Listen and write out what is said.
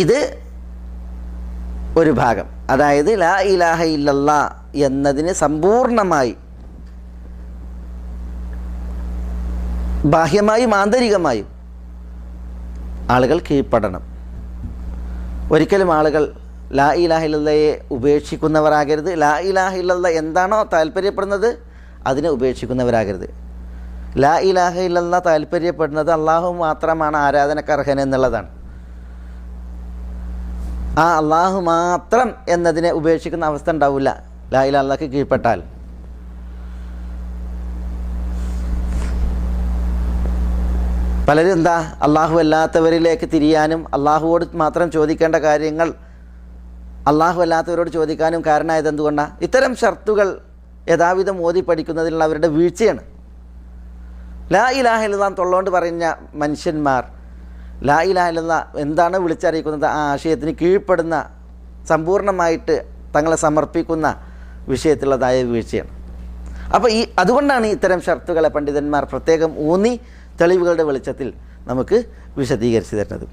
ഇത് ഒരു ഭാഗം. അതായത് ലാ ഇലാഹ ഇല്ലല്ലാ എന്നതിന് സമ്പൂർണമായി ബാഹ്യമായും ആന്തരികമായും ആളുകൾ കീഴ്പ്പെടണം. ഒരിക്കലും ആളുകൾ ലാ ഇലാഹ ഇല്ലല്ലയെ ഉപേക്ഷിക്കുന്നവരാകരുത്. ലാ ഇലാഹ ഇല്ലല്ലാ എന്താണോ താല്പര്യപ്പെടുന്നത് അതിനെ ഉപേക്ഷിക്കുന്നവരാകരുത്. ലാ ഇലാഹ ഇല്ലല്ലാ താല്പര്യപ്പെടുന്നത് അള്ളാഹു മാത്രമാണ് ആരാധനക്കർഹൻ എന്നുള്ളതാണ്. ആ അള്ളാഹു മാത്രം എന്നതിനെ ഉപേക്ഷിക്കുന്ന അവസ്ഥ ഉണ്ടാവില്ല ലാ ഇലാഹ ഇല്ലല്ലാഹ്ക്ക് കീഴ്പ്പെട്ടാൽ. പലരും എന്താ അള്ളാഹു അല്ലാത്തവരിലേക്ക് തിരിയാനും അള്ളാഹുവോട് മാത്രം ചോദിക്കേണ്ട കാര്യങ്ങൾ അള്ളാഹു അല്ലാത്തവരോട് ചോദിക്കാനും കാരണമായത് എന്തുകൊണ്ടാണ്? ഇത്തരം ഷർത്തുകൾ യഥാവിധം ഓതി പഠിക്കുന്നതിലുള്ള അവരുടെ വീഴ്ചയാണ്. ലാ ഇലാഹ ഇല്ലല്ലാഹ് തൊള്ളോണ്ട് പറഞ്ഞ മനുഷ്യന്മാർ ലാ ഇലാഹ ഇല്ലല്ലാഹ് എന്താണ് വിളിച്ചറിയിക്കുന്നത് ആ ആശയത്തിന് കീഴ്പ്പെടുന്ന സമ്പൂർണ്ണമായിട്ട് തങ്ങളെ സമർപ്പിക്കുന്ന വിഷയത്തിലുള്ളതായ വീഴ്ചയാണ്. അപ്പോൾ അതുകൊണ്ടാണ് ഇത്തരം ഷർത്തുകളെ പണ്ഡിതന്മാർ പ്രത്യേകം ഊന്നി തെളിവുകളുടെ വെളിച്ചത്തിൽ നമുക്ക് വിശദീകരിച്ചു തരുന്നത്.